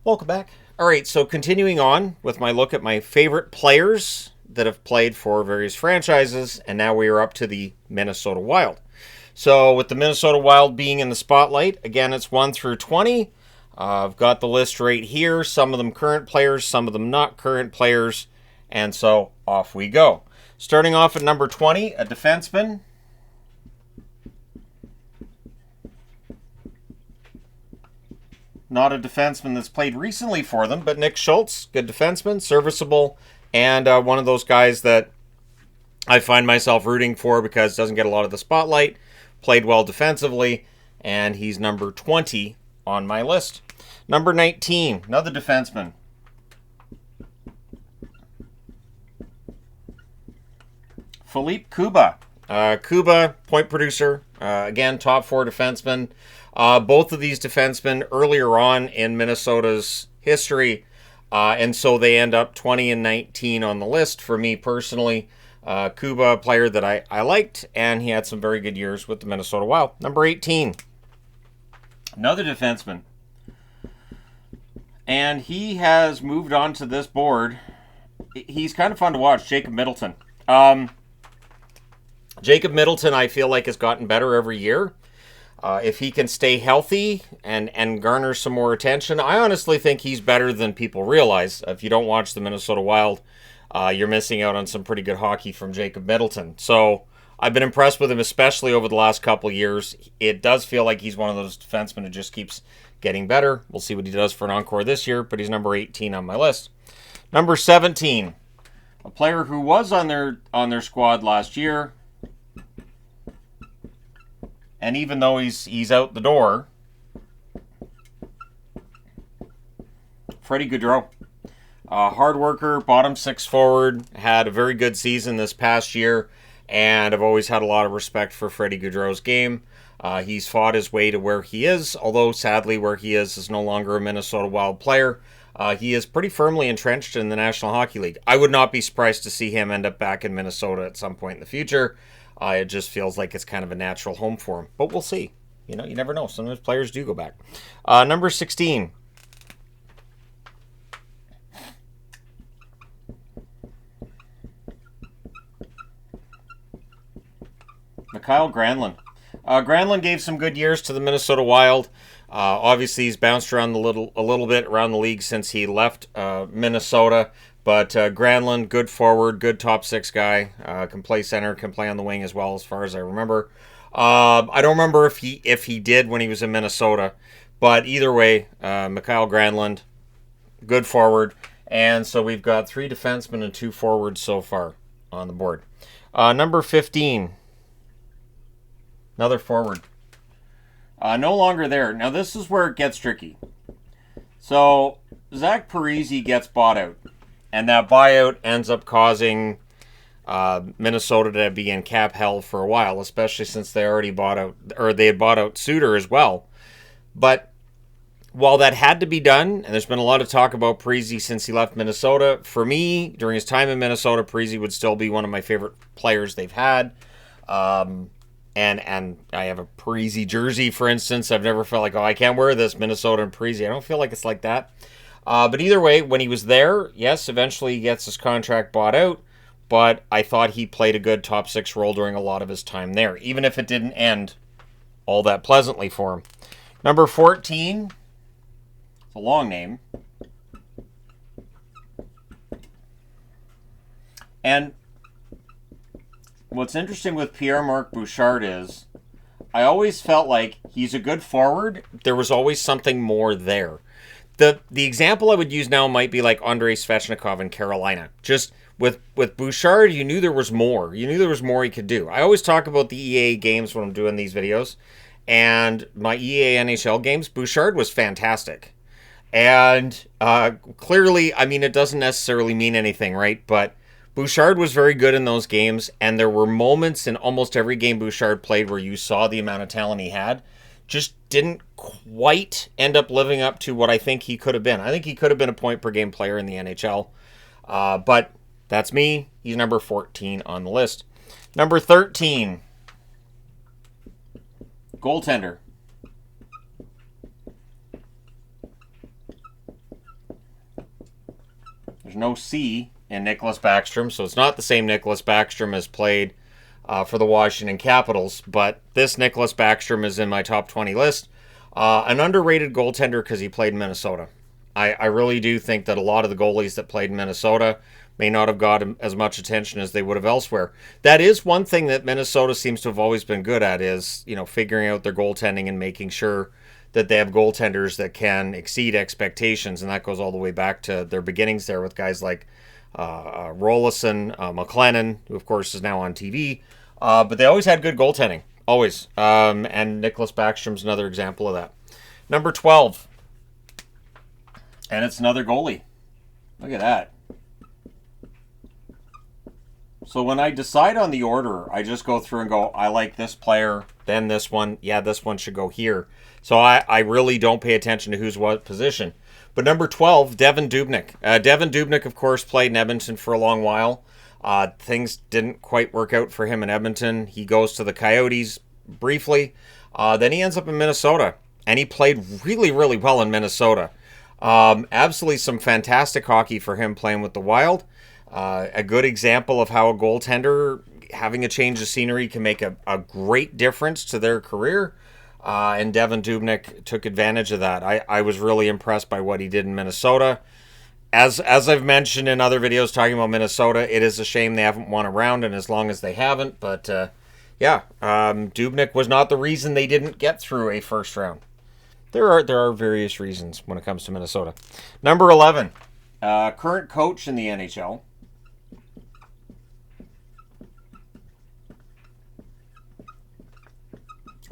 Welcome back. All right, so continuing on with my look at my favorite players that have played for various franchises, and now we are up to the Minnesota Wild. So, with the Minnesota Wild being in the spotlight, again, it's 1 through 20. I've got the list right here. Some of them current players, some of them not current players, and so off we go. Starting off at number 20, a defenseman. Not a defenseman that's played recently for them, but Nick Schultz, good defenseman, serviceable, and one of those guys that I find myself rooting for because doesn't get a lot of the spotlight, played well defensively, and he's number 20 on my list. Number 19, another defenseman. Philippe Kuba. Kuba, point producer, again, top 4 defenseman. Both of these defensemen earlier on in Minnesota's history, and so they end up 20 and 19 on the list for me personally. Kuba, a player that I liked, and he had some very good years with the Minnesota Wild. Number 18, another defenseman. And he has moved on to this board. He's kind of fun to watch, Jacob Middleton. Jacob Middleton, I feel like, has gotten better every year. If he can stay healthy and garner some more attention, I honestly think he's better than people realize. If you don't watch the Minnesota Wild, you're missing out on some pretty good hockey from Jacob Middleton. So I've been impressed with him, especially over the last couple years. It does feel like he's one of those defensemen who just keeps getting better. We'll see what he does for an encore this year, but he's number 18 on my list. Number 17, a player who was on their squad last year. And even though he's out the door, Freddie Gaudreau. Hard worker, bottom 6 forward, had a very good season this past year, and I've always had a lot of respect for Freddie Gaudreau's game. He's fought his way to where he is, although sadly where he is no longer a Minnesota Wild player. He is pretty firmly entrenched in the National Hockey League. I would not be surprised to see him end up back in Minnesota at some point in the future. It just feels like it's kind of a natural home for him. But we'll see. You never know. Sometimes players do go back. Number 16. Mikael Granlund. Granlund gave some good years to the Minnesota Wild. Obviously, he's bounced around a little bit around the league since he left Minnesota. But Granlund, good forward, good top 6 guy. Can play center, can play on the wing as well, as far as I remember. I don't remember if he did when he was in Minnesota. But either way, Mikael Granlund, good forward. And so we've got 3 defensemen and 2 forwards so far on the board. Number 15, another forward. No longer there. Now this is where it gets tricky. So Zach Parise gets bought out. And that buyout ends up causing Minnesota to be in cap hell for a while, especially since they already bought out, or they had bought out Suter as well. But while that had to be done, and there's been a lot of talk about Parise since he left Minnesota, for me, during his time in Minnesota, Parise would still be one of my favorite players they've had. And I have a Parise jersey, for instance. I've never felt like, I can't wear this, Minnesota and Parise. I don't feel like it's like that. But either way, when he was there, yes, eventually he gets his contract bought out, but I thought he played a good top 6 role during a lot of his time there, even if it didn't end all that pleasantly for him. Number 14, it's a long name. And what's interesting with Pierre-Marc Bouchard is I always felt like he's a good forward. There was always something more there. The example I would use now might be like Andrei Svechnikov in Carolina. Just with Bouchard, you knew there was more. You knew there was more he could do. I always talk about the EA games when I'm doing these videos. And my EA NHL games, Bouchard was fantastic. And clearly, I mean, it doesn't necessarily mean anything, right? But Bouchard was very good in those games. And there were moments in almost every game Bouchard played where you saw the amount of talent he had. Just didn't quite end up living up to what I think he could have been. I think he could have been a point-per-game player in the NHL. But that's me. He's number 14 on the list. Number 13, goaltender. There's no C in Nicholas Backstrom, so it's not the same Nicholas Backstrom as played for the Washington Capitals, but this Nicholas Backstrom is in my top 20 list. An underrated goaltender because he played in Minnesota. I really do think that a lot of the goalies that played in Minnesota may not have got as much attention as they would have elsewhere. That is one thing that Minnesota seems to have always been good at is, figuring out their goaltending and making sure that they have goaltenders that can exceed expectations, and that goes all the way back to their beginnings there with guys like Rolison, McLennan, who of course is now on TV, but they always had good goaltending, always, and Nicholas Backstrom's another example of that. Number 12, and it's another goalie. Look at that. So when I decide on the order, I just go through and go, I like this player, then this one, yeah, this one should go here. So I really don't pay attention to who's what position. But number 12, Devan Dubnyk. Devan Dubnyk, of course, played in Edmonton for a long while. Things didn't quite work out for him in Edmonton. He goes to the Coyotes briefly. Then he ends up in Minnesota, and he played really, really well in Minnesota. Absolutely some fantastic hockey for him playing with the Wild. A good example of how a goaltender having a change of scenery can make a great difference to their career. And Devan Dubnyk took advantage of that. I was really impressed by what he did in Minnesota. As I've mentioned in other videos talking about Minnesota, it is a shame they haven't won a round, and as long as they haven't. But Dubnyk was not the reason they didn't get through a first round. There are various reasons when it comes to Minnesota. Number 11, current coach in the NHL.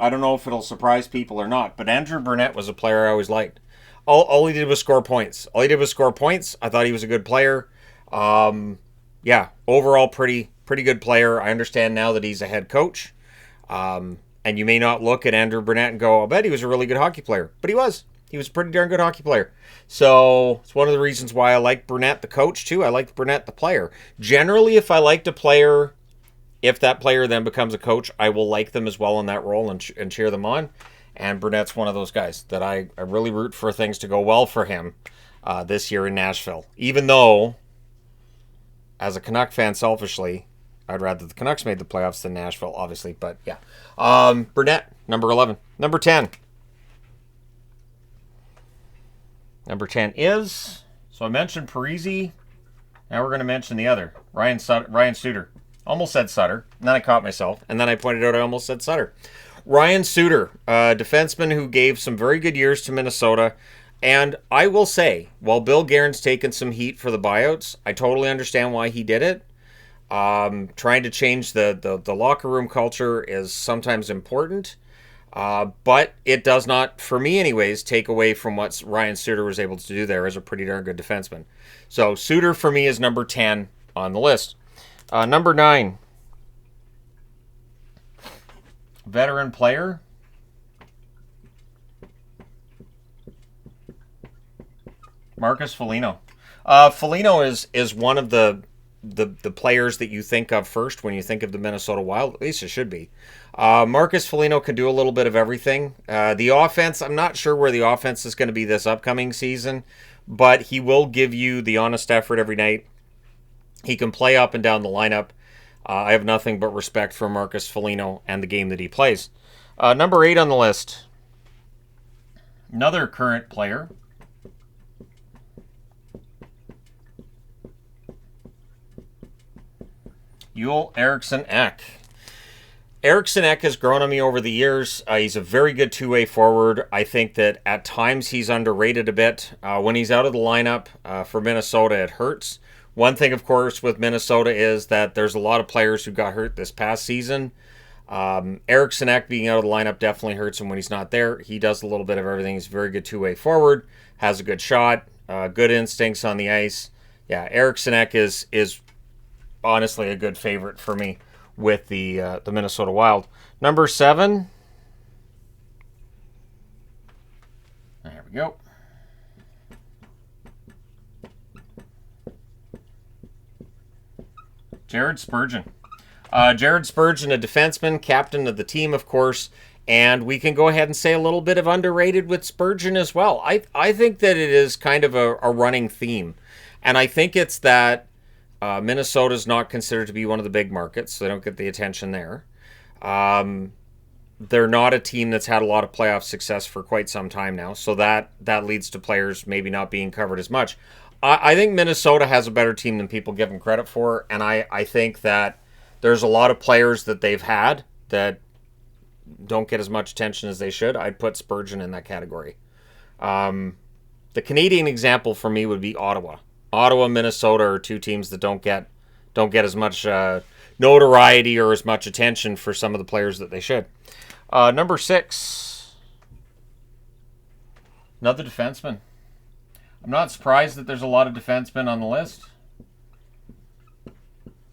I don't know if it'll surprise people or not, but Andrew Burnett was a player I always liked. All he did was score points. I thought he was a good player. Overall pretty good player. I understand now that he's a head coach. And you may not look at Andrew Burnett and go, I bet he was a really good hockey player. But he was. He was a pretty darn good hockey player. So it's one of the reasons why I like Burnett the coach too. I liked Burnett the player. Generally, if I liked a player, if that player then becomes a coach, I will like them as well in that role and cheer them on. And Burnett's one of those guys that I really root for things to go well for him this year in Nashville. Even though, as a Canuck fan, selfishly, I'd rather the Canucks made the playoffs than Nashville, obviously. But yeah. Burnett, number 11. Number 10. Number 10 is, so I mentioned Parise. Now we're going to mention the other, Ryan Suter. Almost said Sutter, and then I caught myself, and then I pointed out I almost said Sutter. Ryan Suter, a defenseman who gave some very good years to Minnesota, and I will say, while Bill Guerin's taken some heat for the buyouts, I totally understand why he did it. Trying to change the locker room culture is sometimes important, but it does not, for me anyways, take away from what Ryan Suter was able to do there as a pretty darn good defenseman. So Suter for me is number 10 on the list. Number 9, veteran player. Marcus Foligno. Foligno is one of the players that you think of first when you think of the Minnesota Wild. At least it should be. Marcus Foligno can do a little bit of everything. The offense, I'm not sure where the offense is going to be this upcoming season, but he will give you the honest effort every night. He can play up and down the lineup. I have nothing but respect for Marcus Foligno and the game that he plays. Number 8 on the list. Another current player. Joel Eriksson Ek. Eriksson Ek has grown on me over the years. He's a very good two-way forward. I think that at times he's underrated a bit. When he's out of the lineup for Minnesota, it hurts. One thing, of course, with Minnesota is that there's a lot of players who got hurt this past season. Eriksson Ek being out of the lineup definitely hurts him when he's not there. He does a little bit of everything. He's a very good two-way forward, has a good shot, good instincts on the ice. Yeah, Eriksson Ek is honestly a good favorite for me with the Minnesota Wild. Number 7. There we go. Jared Spurgeon. Jared Spurgeon, a defenseman, captain of the team, of course, and we can go ahead and say a little bit of underrated with Spurgeon as well. I think that it is kind of a running theme. And I think it's that Minnesota's not considered to be one of the big markets, so they don't get the attention there. They're not a team that's had a lot of playoff success for quite some time now, so that leads to players maybe not being covered as much. I think Minnesota has a better team than people give them credit for, and I think that there's a lot of players that they've had that don't get as much attention as they should. I'd put Spurgeon in that category. The Canadian example for me would be Ottawa. Ottawa, Minnesota are two teams that don't get as much notoriety or as much attention for some of the players that they should. Number 6, another defenseman. I'm not surprised that there's a lot of defensemen on the list.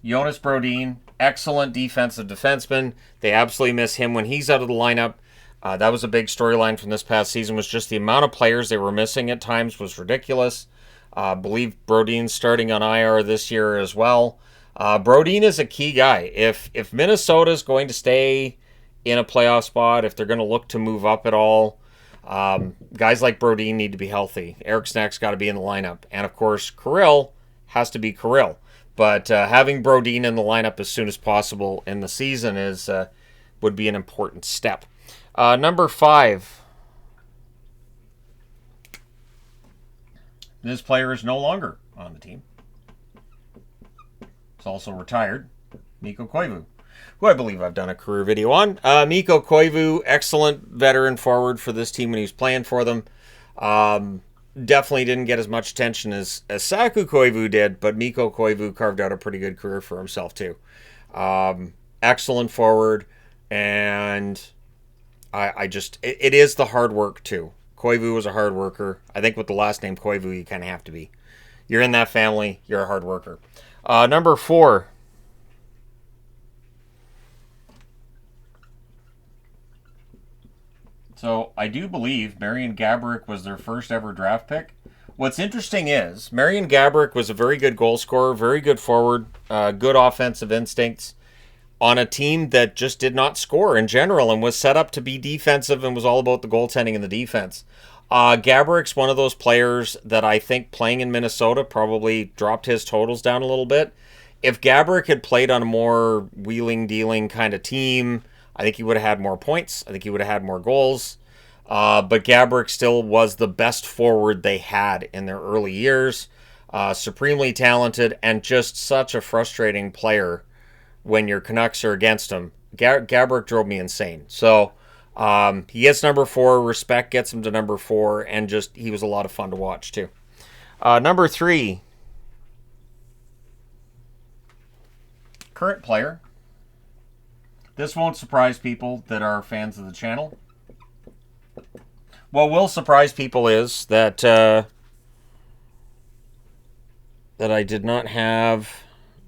Jonas Brodin, excellent defensive defenseman. They absolutely miss him when he's out of the lineup. That was a big storyline from this past season, was just the amount of players they were missing at times was ridiculous. I believe Brodin's starting on IR this year as well. Brodin is a key guy. If Minnesota's going to stay in a playoff spot, if they're going to look to move up at all, guys like Brodin need to be healthy. Eric Snack's got to be in the lineup. And, of course, Kirill has to be Kirill. But having Brodin in the lineup as soon as possible in the season would be an important step. Number 5. This player is no longer on the team. He's also retired. Mikko Koivu, who I believe I've done a career video on. Mikko Koivu, excellent veteran forward for this team when he was playing for them. Definitely didn't get as much attention as Saku Koivu did, but Mikko Koivu carved out a pretty good career for himself too. Excellent forward, and it is the hard work too. Koivu was a hard worker. I think with the last name Koivu, you kind of have to be. You're in that family, you're a hard worker. Number 4. So I do believe Marian Gaborik was their first ever draft pick. What's interesting is Marian Gaborik was a very good goal scorer, very good forward, good offensive instincts on a team that just did not score in general and was set up to be defensive and was all about the goaltending and the defense. Gaborik's one of those players that I think playing in Minnesota probably dropped his totals down a little bit. If Gaborik had played on a more wheeling-dealing kind of team, I think he would have had more points. I think he would have had more goals. But Gaborik still was the best forward they had in their early years. Supremely talented and just such a frustrating player when your Canucks are against him. Gaborik drove me insane. So he gets number 4. Respect gets him to number 4. And just he was a lot of fun to watch too. Number 3. Current player. This won't surprise people that are fans of the channel. What will surprise people is that I did not have,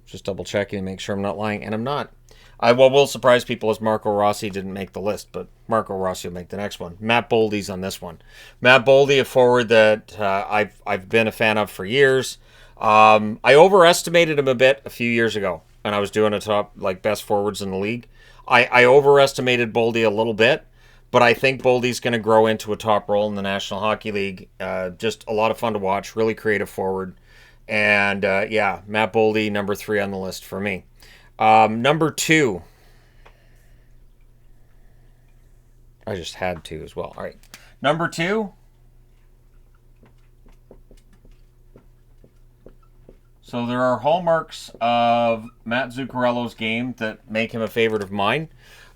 just double checking to make sure I'm not lying, and I'm not. What will surprise people is Marco Rossi didn't make the list, but Marco Rossi will make the next one. Matt Boldy's on this one. Matt Boldy, a forward that I've been a fan of for years. I overestimated him a bit a few years ago when I was doing a top best forwards in the league. I overestimated Boldy a little bit, but I think Boldy's going to grow into a top role in the National Hockey League. Just a lot of fun to watch, really creative forward. And Matt Boldy, number 3 on the list for me. Number 2. I just had to as well. All right. Number 2. So there are hallmarks of Matt Zuccarello's game that make him a favorite of mine.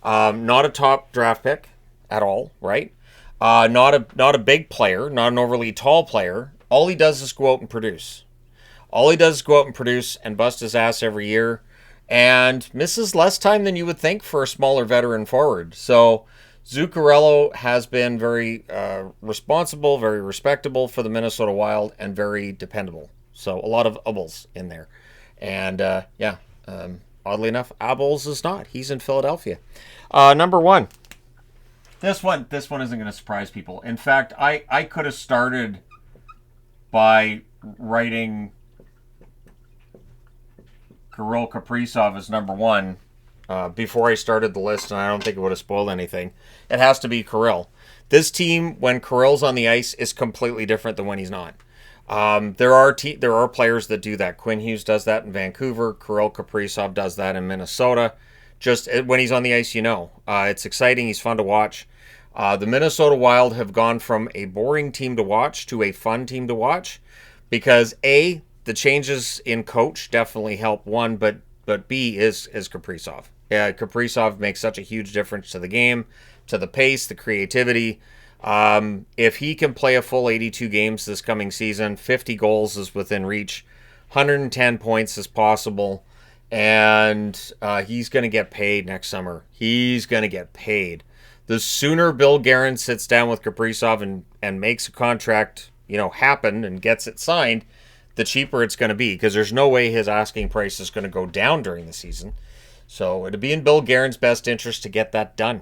Not a top draft pick at all, right? Not a big player, not an overly tall player. All he does is go out and produce. All he does is go out and produce and bust his ass every year and misses less time than you would think for a smaller veteran forward. So Zuccarello has been very responsible, very respectable for the Minnesota Wild, and very dependable. So a lot of Ubbles in there. And oddly enough, Ubbles is not. He's in Philadelphia. Number 1. This one isn't going to surprise people. In fact, I could have started by writing Kirill Kaprizov as number 1 before I started the list, and I don't think it would have spoiled anything. It has to be Kirill. This team, when Kirill's on the ice, is completely different than when he's not. There are players that do that. Quinn Hughes does that in Vancouver. Kirill Kaprizov does that in Minnesota. Just when he's on the ice, it's exciting. He's fun to watch. The Minnesota Wild have gone from a boring team to watch to a fun team to watch because A, the changes in coach definitely help one, but B is Kaprizov. Yeah, Kaprizov makes such a huge difference to the game, to the pace, the creativity. If he can play a full 82 games this coming season, 50 goals is within reach, 110 points is possible, and he's going to get paid next summer. He's going to get paid. The sooner Bill Guerin sits down with Kaprizov and makes a contract, happen and gets it signed, the cheaper it's going to be because there's no way his asking price is going to go down during the season. So it'd be in Bill Guerin's best interest to get that done.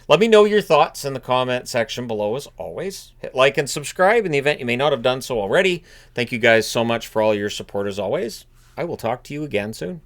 Let me know your thoughts in the comment section below as always. Hit like and subscribe in the event you may not have done so already. Thank you guys so much for all your support as always. I will talk to you again soon.